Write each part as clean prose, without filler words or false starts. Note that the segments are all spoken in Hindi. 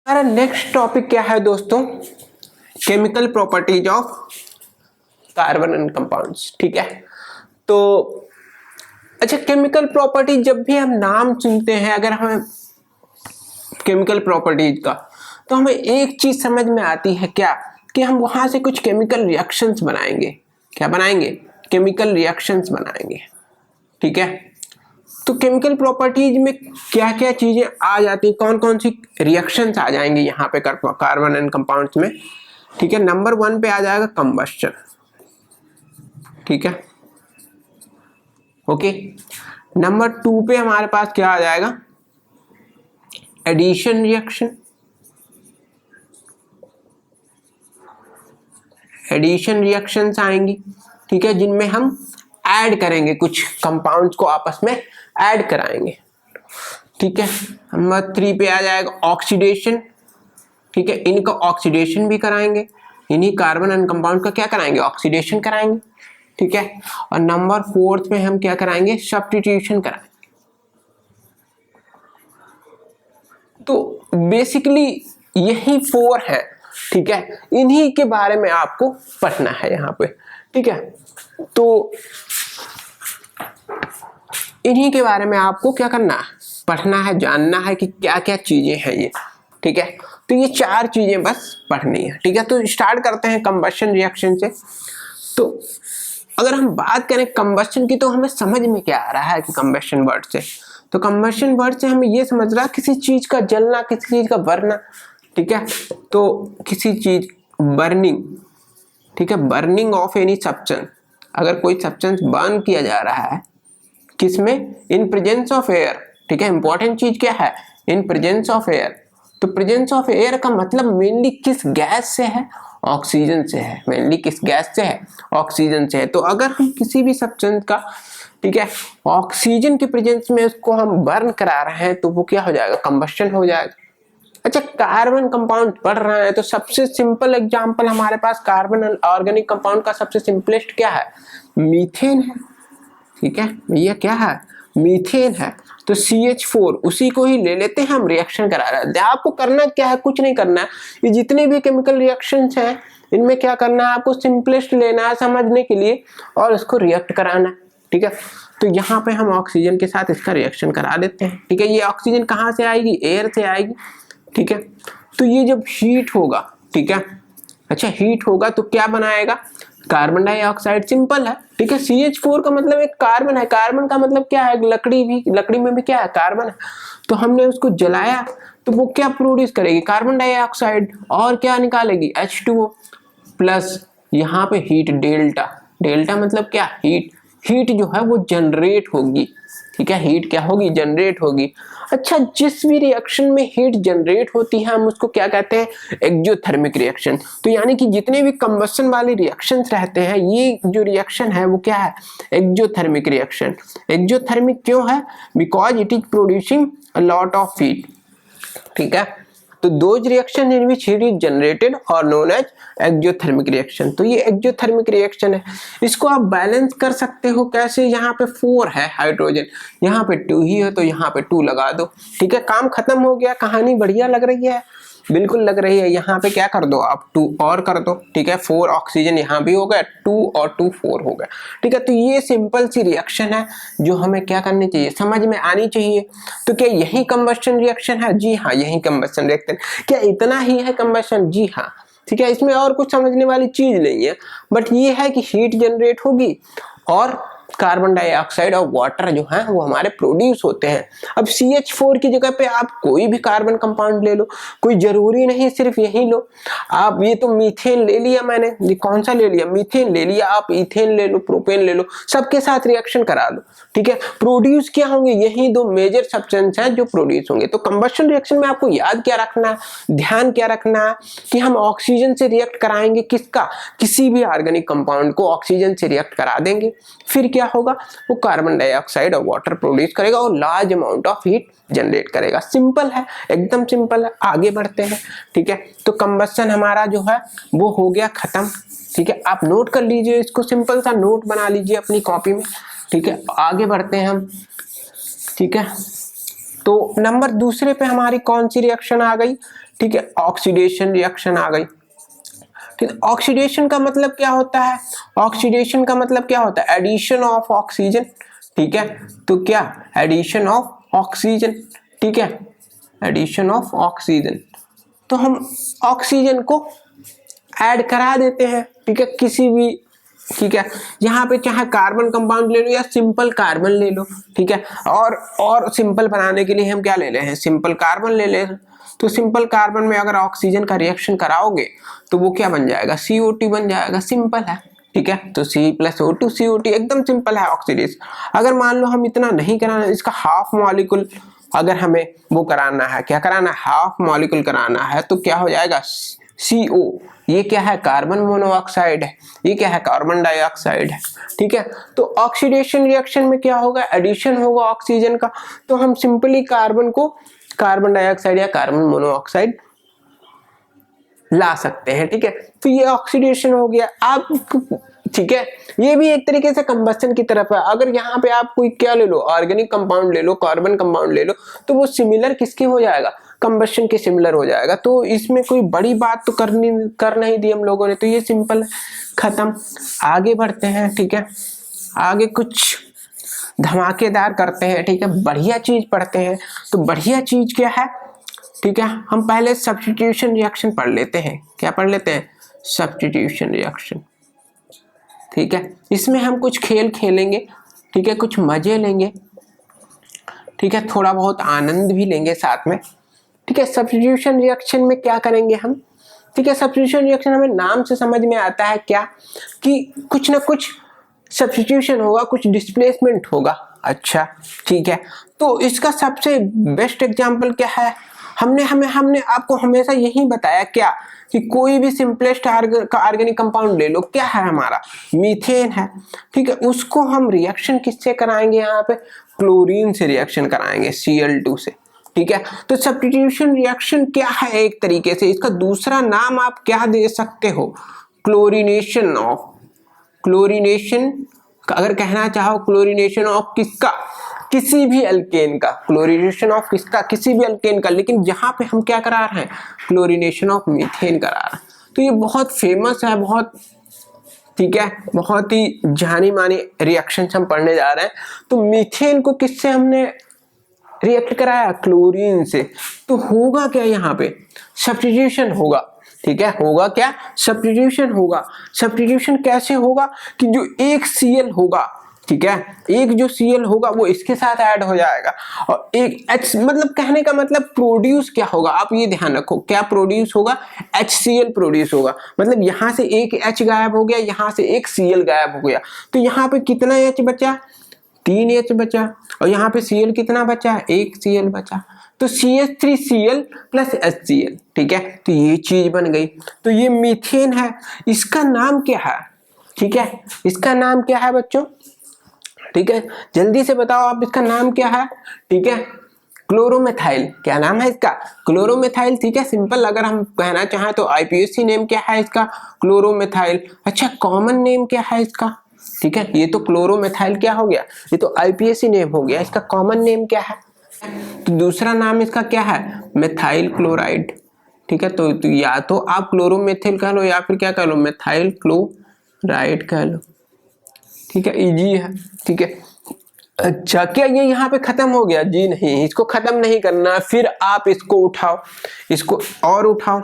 हमारा नेक्स्ट टॉपिक क्या है दोस्तों? Chemical properties of carbon and compounds. ठीक है, तो अच्छा, केमिकल प्रॉपर्टीज जब भी हम नाम सुनते हैं, अगर हमें केमिकल प्रॉपर्टीज का, तो हमें एक चीज समझ में आती है क्या, कि हम वहां से कुछ केमिकल रिएक्शंस बनाएंगे। क्या बनाएंगे? केमिकल रिएक्शंस बनाएंगे। ठीक है, तो केमिकल प्रॉपर्टीज में क्या क्या चीजें आ जाती है, कौन कौन सी रिएक्शंस आ जाएंगे यहाँ पे कार्बन एंड कंपाउंड्स में। ठीक है, नंबर 1 पे आ जाएगा कंबस्शन। ठीक है, ओके। नंबर 2 पे हमारे पास क्या आ जाएगा? Addition reaction. एडिशन रिएक्शंस आएंगी, ठीक है, जिनमें हम ऐड करेंगे, कुछ कंपाउंड्स को आपस में ऐड कराएंगे। ठीक है, नंबर 3 पे आ जाएगा ऑक्सीडेशन। ठीक है, इनका ऑक्सीडेशन भी कराएंगे, इन्हीं कार्बन एंड कंपाउंड का क्या कराएंगे? ऑक्सीडेशन कराएंगे। ठीक है, और नंबर 4 में हम क्या कराएंगे? सब्स्टिट्यूशन कराएंगे। तो बेसिकली यही 4 है। ठीक है, इन्हीं के बारे में आपको पढ़ना है यहाँ पे। ठीक है, तो इन्हीं के बारे में आपको क्या करना है? पढ़ना है, जानना है कि क्या क्या चीजें हैं ये। ठीक है, तो ये 4 चीजें बस पढ़नी है। ठीक है, तो स्टार्ट करते हैं कंबशन रिएक्शन से। तो अगर हम बात करें कंबशन की, तो हमें समझ में क्या आ रहा है कि कंबशन वर्ड से, तो कंबशन वर्ड से हमें ये समझ रहा है किसी चीज का जलना, किसी चीज का बरना। ठीक है, तो किसी चीज बर्निंग। ठीक है, बर्निंग ऑफ एनी सब्सटेंस। अगर कोई सब्सटेंस बर्न किया जा रहा है, किसमें? In presence of air. ठीक है, इंपॉर्टेंट चीज क्या है? In presence of air. तो प्रेजेंस ऑफ एयर का मतलब मेनली किस गैस से है? ऑक्सीजन से है। मेनली किस गैस से है? ऑक्सीजन से है। तो अगर हम किसी भी सब्सटेंस का, ठीक है, ऑक्सीजन के प्रेजेंस में उसको हम बर्न करा रहे हैं, तो वो क्या हो जाएगा? कंबशन हो जाएगा। अच्छा, कार्बन कंपाउंड पढ़ रहे हैं, तो सबसे सिंपल एग्जांपल हमारे पास कार्बन ऑर्गेनिक कंपाउंड का सबसे सिंपलेस्ट क्या है? मीथेन है। ठीक है, ये क्या है? मीथेन है। तो CH4 उसी को ही ले लेते हैं, हम रिएक्शन करा रहे हैं। आपको करना क्या है? कुछ नहीं करना है। ये जितने भी केमिकल रिएक्शंस हैं, इनमें क्या करना है? आपको सिंपलेस्ट लेना है समझने के लिए, और इसको रिएक्ट कराना है। ठीक है, तो यहाँ पे हम ऑक्सीजन के साथ इसका रिएक्शन करा देते हैं। ठीक है, ये ऑक्सीजन कहाँ से आएगी? एयर से आएगी। ठीक है, तो ये जब हीट होगा, ठीक है, अच्छा हीट होगा तो क्या बनाएगा? Carbon dioxide. सिंपल है। ठीक है, CH4 का मतलब एक कार्बन है। कार्बन का मतलब क्या है? लकड़ी में भी क्या है? कार्बन है। तो हमने उसको जलाया, तो वो क्या प्रोड्यूस करेगी? Carbon dioxide. और क्या निकालेगी? H2O प्लस यहाँ पे हीट डेल्टा। डेल्टा मतलब क्या? हीट। हीट जो है वो जनरेट होगी। ठीक है, हीट क्या होगी? जनरेट होगी। अच्छा, जिस भी रिएक्शन में हीट जनरेट होती है, हम उसको क्या कहते हैं? Exothermic reaction. तो यानी कि जितने भी कंबशन वाले रिएक्शंस रहते हैं, ये जो रिएक्शन है वो क्या है? Exothermic reaction. एक्सोथर्मिक क्यों है? Because it is producing a lot of heat. ठीक है, तो those reaction in which heat is generated और नोन एज एक्सोथर्मिक रिएक्शन। तो ये एक्सोथर्मिक रिएक्शन है। इसको आप बैलेंस कर सकते हो कैसे? यहाँ पे 4 है हाइड्रोजन, यहाँ पे 2 ही है, तो यहाँ पे 2 लगा दो। ठीक है, काम खत्म हो गया। कहानी बढ़िया लग रही है? बिल्कुल लग रही है। यहाँ पे क्या कर दो आप? 2 और कर दो। ठीक है, 4 ऑक्सीजन यहाँ भी हो गया, 2 और 2 4 हो गया। ठीक है, तो ये सिंपल सी रिएक्शन है जो हमें क्या करनी चाहिए? समझ में आनी चाहिए। तो क्या यही कंबशन रिएक्शन है? जी हाँ, यही कंबशन रिएक्शन। क्या इतना ही है कंबशन? जी हाँ। ठीक है, इसमें और कुछ समझने वाली चीज नहीं है, बट ये है कि हीट जनरेट होगी और कार्बन डाइऑक्साइड और वाटर जो है वो हमारे प्रोड्यूस होते हैं। अब CH4 की जगह पे आप कोई भी कार्बन कंपाउंड ले लो, कोई जरूरी नहीं सिर्फ यही लो। आप ये तो मीथेन ले लिया मैंने, ये कौन सा ले लिया? मीथेन ले लिया। आप इथेन ले लो, प्रोपेन ले लो, सबके साथ रिएक्शन करा लो। ठीक है, प्रोड्यूस क्या होंगे? यही 2 मेजर सब्सटेंस हैं जो प्रोड्यूस होंगे। तो कंबशन रिएक्शन में आपको याद क्या रखना है, ध्यान क्या रखना है, कि हम ऑक्सीजन से रिएक्ट कराएंगे। किसका? किसी भी ऑर्गेनिक कंपाउंड को ऑक्सीजन से रिएक्ट करा देंगे। फिर क्या होगा? वो कार्बन डाइऑक्साइड और वाटर प्रोड्यूस करेगा और large amount of heat generate करेगा। सिंपल है, एकदम सिंपल है। आगे बढ़ते हैं। ठीक है, तो कंबशन हमारा जो है वो हो गया खत्म। ठीक है, आप नोट कर लीजिए इसको, सिंपल सा नोट बना लीजिए अपनी कॉपी में। ठीक है, आगे बढ़ते हैं हम। ठीक है, तो नंबर दूसरे पे हमारी कौन सी रिएक्शन आ गई, ठीक है, ऑक्सीडेशन रिएक्शन आ गई। ठीक है, ऑक्सीडेशन का मतलब क्या होता है, ऑक्सीडेशन का मतलब क्या होता है, एडिशन ऑफ ऑक्सीजन। ठीक है, तो क्या, एडिशन ऑफ ऑक्सीजन, ठीक है, एडिशन ऑफ ऑक्सीजन। तो हम ऑक्सीजन को ऐड करा देते हैं, ठीक है, किसी भी, ठीक है, यहाँ पे चाहे कार्बन कंपाउंड ले लो या सिंपल कार्बन ले लो, ठीक है, और सिंपल बनाने के लिए हम क्या ले रहे हैं, सिंपल कार्बन ले ले। तो सिंपल कार्बन में अगर ऑक्सीजन का रिएक्शन कराओगे तो वो क्या बन जाएगा, CO2 बन जाएगा, सिंपल है। ठीक है, तो C+O2 CO2 एकदम सिंपल है ऑक्सीडेशन। अगर मान लो हम इतना नहीं कराना, इसका हाफ मॉलिक्यूल अगर हमें वो कराना है, क्या कराना है, हाफ मॉलिक्यूल कराना है, तो क्या हो जाएगा, CO, ये क्या है, कार्बन मोनोऑक्साइड है, ये क्या है, कार्बन डाइऑक्साइड है। ठीक है, तो ऑक्सीडेशन रिएक्शन में क्या होगा, एडिशन होगा ऑक्सीजन का, तो हम सिंपली कार्बन को कार्बन डाइऑक्साइड या कार्बन मोनोऑक्साइड ला सकते हैं। ठीक है, तो ये ऑक्सीडेशन हो गया। आप, ठीक है, ये भी एक तरीके से कंबस्शन की तरफ है। अगर यहाँ पे आप कोई क्या ले लो, ऑर्गेनिक कंपाउंड ले लो, कार्बन कंपाउंड ले लो, तो वो सिमिलर किसके हो जाएगा, कंबस्शन के सिमिलर हो जाएगा। तो इसमें कोई बड़ी बात तो कर नहीं दी हम लोगों ने, तो ये सिंपल खत्म। आगे बढ़ते हैं, ठीक है, आगे कुछ धमाकेदार करते हैं। ठीक है, बढ़िया चीज पढ़ते हैं। तो बढ़िया चीज क्या है, ठीक है, हम पहले सब्स्टिट्यूशन रिएक्शन पढ़ लेते हैं। क्या पढ़ लेते हैं, सब्स्टिट्यूशन रिएक्शन। ठीक है, इसमें हम कुछ खेल खेलेंगे, ठीक है, कुछ मजे लेंगे, ठीक है, थोड़ा बहुत आनंद भी लेंगे साथ में। ठीक है, सब्स्टिट्यूशन रिएक्शन में क्या करेंगे हम, ठीक है, सब्स्टिट्यूशन रिएक्शन हमें नाम से समझ में आता है क्या, कि कुछ ना कुछ सब्स्टिट्यूशन होगा, कुछ डिस्प्लेसमेंट होगा। अच्छा, ठीक है, तो इसका सबसे बेस्ट एग्जांपल क्या है, हमने आपको हमेशा यही बताया क्या, कि कोई भी सिंपलेस्ट ऑर्गेनिक कंपाउंड ले लो, क्या है हमारा, मीथेन है। ठीक है, उसको हम रिएक्शन किससे कराएंगे, यहाँ पे क्लोरीन से रिएक्शन कराएंगे, Cl2 से। ठीक है, तो सब्स्टिट्यूशन रिएक्शन क्या है, एक तरीके से इसका दूसरा नाम आप क्या दे सकते हो, क्लोरीनेशन ऑफ, क्लोरीनेशन अगर कहना चाहो, क्लोरीनेशन ऑफ किसका, किसी भी अल्केन का, क्लोरीनेशन ऑफ किसका, किसी भी अल्केन का, लेकिन जहां पे हम क्या करा रहे हैं, क्लोरीनेशन ऑफ मीथेन करा रहे हैं। तो ये बहुत फेमस है, बहुत, ठीक है, बहुत ही जानी मानी रिएक्शन हम पढ़ने जा रहे हैं। तो मीथेन को किससे हमने रिएक्ट कराया, क्लोरीन से। तो होगा क्या, यहाँ पे सब्स्टिट्यूशन होगा। ठीक है, होगा क्या, सब्स्टिट्यूशन होगा। सब्स्टिट्यूशन कैसे होगा, कि जो एक Cl होगा, ठीक है, एक जो Cl होगा वो इसके साथ ऐड हो जाएगा, और एक H, मतलब कहने का मतलब प्रोड्यूस क्या होगा, आप ये ध्यान रखो, क्या प्रोड्यूस होगा, HCl प्रोड्यूस होगा। मतलब यहाँ से एक H गायब हो गया, यहाँ से एक Cl गायब हो गया, तो यहाँ पे कितना H बचा, 3H बचा, और यहाँ पे Cl कितना बचा, एक Cl बचा, तो CH3Cl प्लस HCl। ठीक है, तो ये चीज बन गई। तो ये मीथेन है, इसका नाम क्या है, ठीक है, इसका नाम क्या है बच्चों, ठीक है, जल्दी से बताओ आप, इसका नाम क्या है, ठीक है, क्लोरोमेथाइल। क्या नाम है इसका, क्लोरोमेथाइल। ठीक है, सिंपल अगर हम कहना चाहें तो IPSC नेम क्या है इसका, क्लोरोमेथाइल। अच्छा, कॉमन नेम क्या है इसका, ठीक है, ये तो क्लोरोमेथाइल क्या हो गया, ये तो IPSC नेम हो गया, इसका कॉमन नेम क्या है, तो दूसरा नाम इसका क्या है, मेथाइल क्लोराइड। ठीक है, तो या तो आप क्लोरोमेथिल कह लो, या फिर क्या कह लो, मेथाइल क्लोराइड कह लो। ठीक है, इजी है। ठीक है, अच्छा, क्या ये यहाँ पे खत्म हो गया, जी नहीं, इसको खत्म नहीं करना, फिर आप इसको उठाओ, इसको और उठाओ।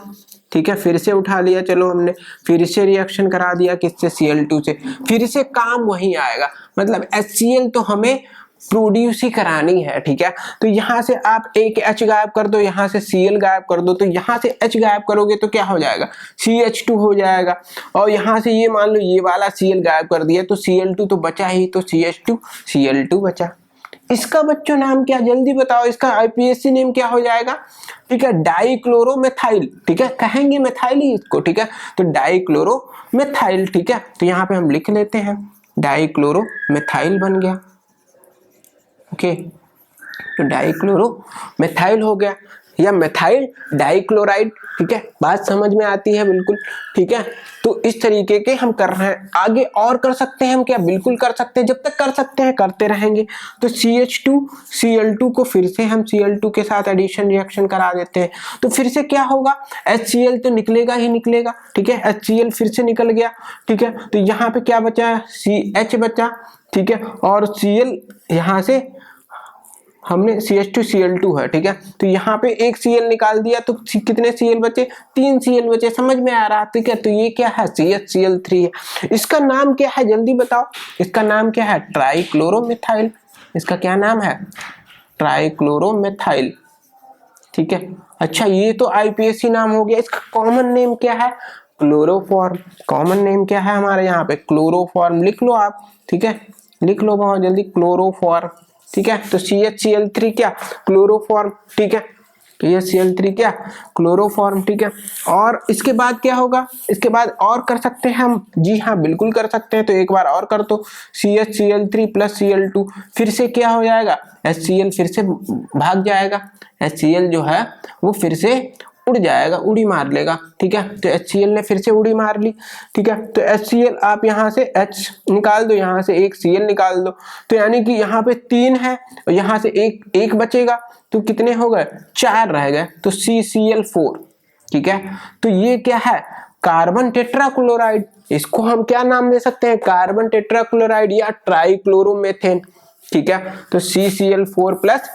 ठीक है, फिर से उठा लिया, चलो हमने फिर से रिएक्शन करा दिया, किससे, Cl2 से, फिर से काम वही आएगा, मतलब HCl तो हमें प्रोड्यूस ही करानी है। ठीक है, तो यहाँ से आप एक H गायब कर दो, यहाँ से Cl गायब कर दो, तो यहाँ से H गायब करोगे तो क्या हो जाएगा, CH2 हो जाएगा, और यहाँ से ये मान लो ये वाला Cl गायब कर दिया, तो Cl2 तो बचा ही, तो CH2 Cl2 बचा। इसका बच्चों नाम क्या, जल्दी बताओ, इसका IPSC नेम क्या हो जाएगा, ठीक है, डाइक्लोरोमेथाइल। ठीक है, कहेंगे मेथाइल ही इसको। ठीक है, तो डाइक्लोरोमेथाइल। ठीक है, तो यहाँ पे हम लिख लेते हैं, डाइक्लोरोमेथाइल बन गया। ओके, तो डाइक्लोरोमेथाइल हो गया। या मेथाइल डाइक्लोराइड। ठीक है, बात समझ में आती है बिल्कुल। ठीक है, तो इस तरीके के हम कर रहे हैं। आगे और कर सकते हैं हम क्या? बिल्कुल कर सकते हैं, जब तक कर सकते हैं करते रहेंगे। तो CH2Cl2 को फिर से हम Cl2 के साथ एडिशन रिएक्शन करा देते हैं, तो फिर से क्या होगा? HCl तो निकलेगा ही निकलेगा। ठीक है, HCl फिर से निकल गया। ठीक है, तो यहाँ पे क्या बचा? CH बचा। ठीक है, और Cl यहाँ से हमने CH2Cl2 है। ठीक है, तो यहाँ पे एक Cl निकाल दिया तो कितने Cl बचे? 3 Cl बचे। समझ में आ रहा? ठीक है, तो ये क्या है? CHCl3 है। इसका नाम क्या है जल्दी बताओ? इसका नाम क्या है? ट्राइक्लोरोमेथाइल। इसका क्या नाम है? ट्राइक्लोरोमेथाइल। ठीक है, अच्छा ये तो IPSC नाम हो गया। इसका कॉमन नेम क्या है? क्लोरोफॉर्म। कॉमन नेम क्या है हमारे यहाँ पे? क्लोरोफॉर्म। लिख लो आप। ठीक है, लिख लो बहुत जल्दी, क्लोरोफॉर्म। ठीक है, तो CHCl3 क्या? क्लोरोफॉर्म। ठीक है, CHCl3 क्या? क्लोरोफॉर्म। ठीक है, और इसके बाद क्या होगा? इसके बाद और कर सकते हैं हम? जी हाँ, बिल्कुल कर सकते हैं। तो एक बार और कर दो, CHCl3 प्लस Cl2, फिर से क्या हो जाएगा? HCl फिर से भाग जाएगा। HCl जो है वो फिर से उड़ जाएगा, उड़ी मार लेगा। ठीक है, तो HCl ने फिर से उड़ी मार ली। ठीक है, तो HCl आप यहाँ से H निकाल दो, यहाँ से एक Cl निकाल दो, तो यानी कि यहाँ पे 3 है और यहाँ से एक बचेगा, तो कितने हो गए? 4 रह गए, तो CCl4। ठीक है, तो ये क्या है? Carbon tetrachloride. इसको हम क्या नाम दे सकते हैं? कार्बन टेट्राक्लोराइड या ट्राइक्लोरोमेथेन। ठीक है, तो CCl4 प्लस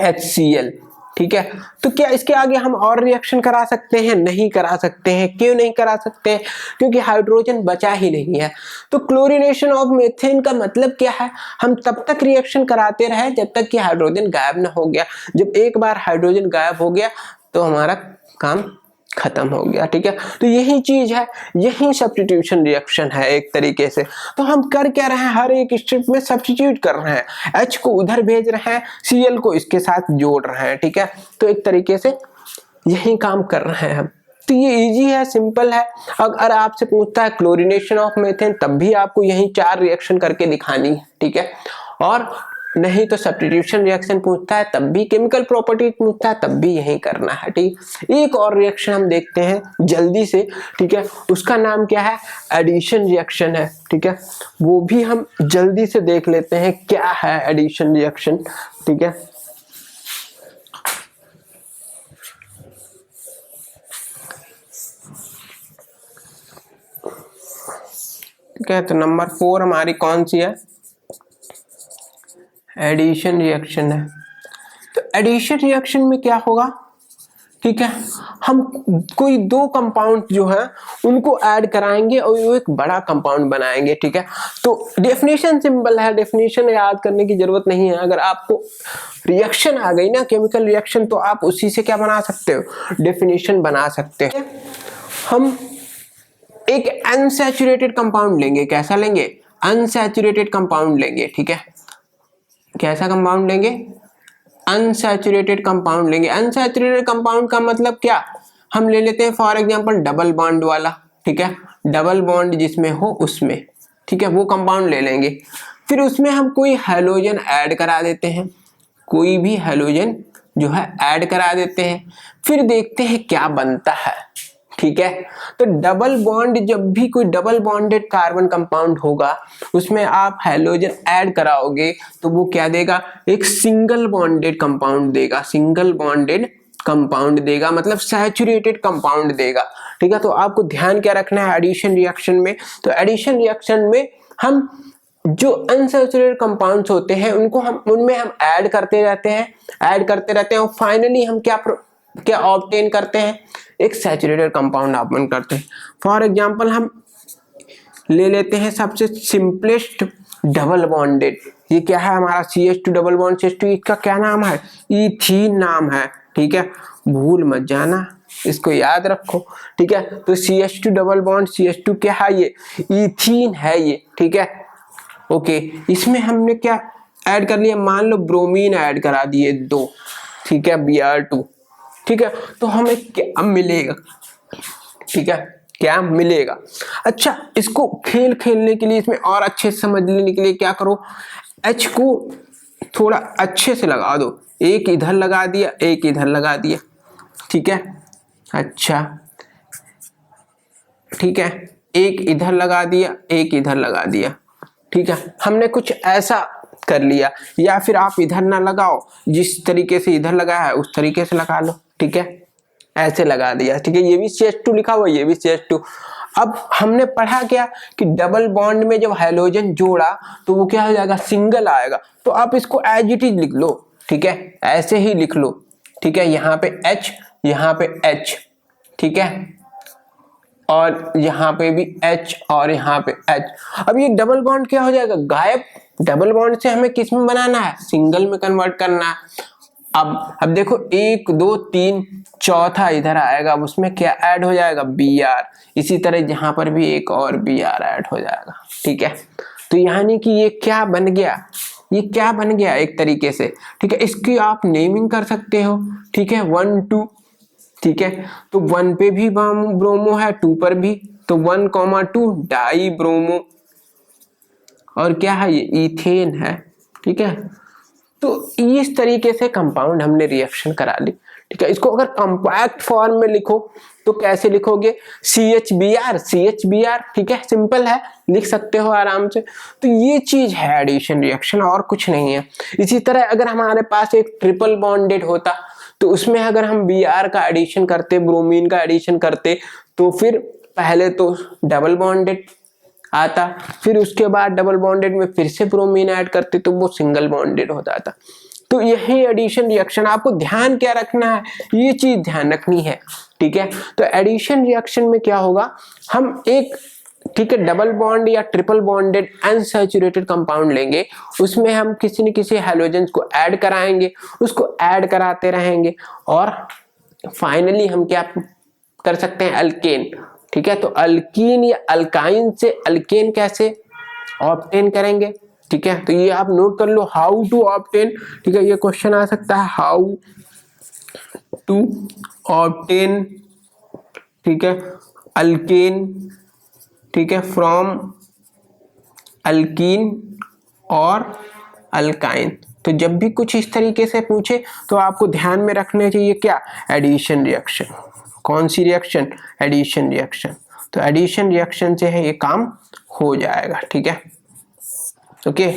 HCl। ठीक है, तो क्या इसके आगे हम और रिएक्शन करा सकते हैं? नहीं करा सकते हैं। क्यों नहीं करा सकते हैं? क्योंकि हाइड्रोजन बचा ही नहीं है। तो क्लोरीनेशन ऑफ मीथेन का मतलब क्या है? हम तब तक रिएक्शन कराते रहे जब तक कि हाइड्रोजन गायब ना हो गया। जब एक बार हाइड्रोजन गायब हो गया तो हमारा काम खत्म हो गया। ठीक है, तो यही चीज है, यही सब्स्टिट्यूशन रिएक्शन है एक तरीके से। तो हम कर क्या रहे हैं? हर एक स्टेप में सब्स्टिट्यूट कर रहे हैं। H को उधर भेज रहे हैं, Cl को इसके साथ जोड़ रहे हैं। ठीक है, तो एक तरीके से यही काम कर रहे हैं हम। तो ये इजी है, सिंपल है। अगर आपसे पूछता है क्लोरीनेशन ऑफ मीथेन, तब भी आपको यही 4 रिएक्शन करके दिखानी है। ठीक है, और नहीं तो सब्स्टिट्यूशन रिएक्शन पूछता है तब भी, केमिकल प्रॉपर्टीज पूछता है तब भी यही करना है। ठीक, एक और रिएक्शन हम देखते हैं जल्दी से। ठीक है, उसका नाम क्या है? एडिशन रिएक्शन है। ठीक है, वो भी हम जल्दी से देख लेते हैं क्या है एडिशन रिएक्शन। ठीक है, ठीक है, तो नंबर 4 हमारी कौन सी है? एडिशन रिएक्शन है। तो एडिशन रिएक्शन में क्या होगा? ठीक है, हम कोई 2 कंपाउंड जो है उनको ऐड कराएंगे और वो एक बड़ा कंपाउंड बनाएंगे। ठीक है, तो डेफिनेशन सिंपल है, डेफिनेशन याद करने की जरूरत नहीं है। अगर आपको रिएक्शन आ गई ना, केमिकल रिएक्शन, तो आप उसी से क्या बना सकते हो? डेफिनेशन बना सकते हैं। हम एक अनसैचुरेटेड कंपाउंड लेंगे। कैसा लेंगे? अनसैचुरेटेड कंपाउंड लेंगे। ठीक है, कैसा कंपाउंड लेंगे? अनसैचुरेटेड कंपाउंड लेंगे। अनसैचुरेटेड कंपाउंड का मतलब क्या? हम ले लेते हैं फॉर एग्जांपल डबल बॉन्ड वाला। ठीक है, डबल बॉन्ड जिसमें हो उसमें। ठीक है, वो कंपाउंड ले लेंगे। फिर उसमें हम कोई हैलोजन ऐड करा देते हैं, कोई भी हैलोजन जो है ऐड करा देते हैं, फिर देखते हैं क्या बनता है। ठीक है, तो डबल बॉन्ड, जब भी कोई डबल बॉन्डेड कार्बन कंपाउंड होगा उसमें आप हैलोजन ऐड कराओगे तो वो क्या देगा? एक सिंगल बॉन्डेड कंपाउंड देगा। सिंगल बॉन्डेड कंपाउंड देगा मतलब सैचुरेटेड कंपाउंड देगा। ठीक है, तो आपको ध्यान क्या रखना है एडिशन रिएक्शन में? तो एडिशन रिएक्शन में हम जो अनसैचुरेटेड कंपाउंड्स होते हैं उनमें हम ऐड करते रहते हैं और फाइनली हम क्या ऑब्टेन करते हैं? एक सैचुरेटेड कंपाउंड ऑब्टेन करते हैं। फॉर एग्जांपल हम ले लेते हैं सबसे सिंपलेस्ट डबल बॉन्डेड। ये क्या है हमारा? CH2 double bond CH2। इसका क्या नाम है? ईथीन नाम है। ठीक है, भूल मत जाना, इसको याद रखो। ठीक है, तो CH2 डबल बॉन्ड CH2 क्या है? ये ईथीन है ये। ठीक है, ओके, इसमें हमने क्या ऐड कर लिया? मान लो ब्रोमीन ऐड करा दिए 2। ठीक है, Br2। ठीक है, तो हमें क्या मिलेगा? ठीक है, क्या मिलेगा? अच्छा, इसको खेलने के लिए, इसमें और अच्छे से समझ लेने के लिए क्या करो? H को थोड़ा अच्छे से लगा दो। एक इधर लगा दिया, एक इधर लगा दिया, ठीक है। अच्छा ठीक है, एक इधर लगा दिया, एक इधर लगा दिया, ठीक है। हमने कुछ ऐसा कर लिया, या फिर आप इधर ना लगाओ, जिस तरीके से इधर लगाया है उस तरीके से लगा लो, ठीक है। ऐसे लगा दिया, ठीक है। ये भी CH2 लिखा हुआ, ये भी CH2। अब हमने पढ़ा क्या कि डबल बॉन्ड में जब हाइड्रोजन जोड़ा तो वो क्या हो जाएगा, सिंगल आएगा। तो आप इसको एज इट इज लिख लो, ठीक है, ऐसे ही लिख लो, ठीक है। यहाँ पे H, यहाँ पे H, ठीक है, और यहाँ पे भी H और यहाँ पे H। अब ये डबल बॉन्ड क्या हो जाएगा, गायब। डबल बॉन्ड से हमें किस में बनाना है, सिंगल में कन्वर्ट करना है। अब देखो 1 2 3, चौथा इधर आएगा, अब उसमें क्या ऐड हो जाएगा, Br। इसी तरह यहाँ पर भी एक और Br ऐड हो जाएगा, ठीक है। तो यानी कि ये क्या बन गया, ये क्या बन गया एक तरीके से, ठीक है। इसकी आप नेमिंग कर सकते हो, ठीक है, 1 2, ठीक है। तो 1 पे भी ब्रोमो है, 2 पर भी, तो 1,2 डाई ब्रोमो, और क्या है ये, इथेन है, ठीक है। तो इस तरीके से कंपाउंड हमने रिएक्शन करा ली, ठीक है। इसको अगर कंपैक्ट फॉर्म में लिखो तो कैसे लिखोगे, CHBr, CHBr, ठीक है, सिंपल है, लिख सकते हो आराम से। तो ये चीज है एडिशन रिएक्शन, और कुछ नहीं है। इसी तरह अगर हमारे पास एक ट्रिपल बॉन्डेड होता तो उसमें अगर हम Br का एडिशन करते, ब्रोमीन का एडिशन करते, तो फिर पहले तो डबल बॉन्डेड आता, फिर उसके बाद डबल बॉन्डेड में फिर से ब्रोमीन ऐड करते तो वो सिंगल बॉन्डेड हो जाता। तो यही एडिशन रिएक्शन, आपको ध्यान क्या रखना है, ये चीज ध्यान रखनी है, ठीक है। तो एडिशन रिएक्शन में क्या होगा, हम एक, ठीक है, डबल बॉन्ड या ट्रिपल बॉन्डेड अनसैचुरेटेड कंपाउंड लेंगे, उसमें हम किसी न किसी हैलोजेंस को ऐड कराएंगे, उसको ऐड कराते रहेंगे, और फाइनली हम क्या कर सकते हैं, अल्केन, ठीक है। तो अल्कीन या अल्काइन से अल्केन कैसे ऑब्टेन करेंगे, ठीक है। तो ये आप नोट कर लो, हाउ टू ऑब्टेन, ठीक है। ये क्वेश्चन आ सकता है, हाउ टू ऑब्टेन, ठीक है, अल्केन, ठीक है, फ्रॉम अल्कीन और अल्काइन। तो जब भी कुछ इस तरीके से पूछे तो आपको ध्यान में रखना चाहिए क्या, एडिशन रिएक्शन। कौन सी रिएक्शन, एडिशन रिएक्शन। तो एडिशन रिएक्शन से है ये काम हो जाएगा, ठीक है, ओके।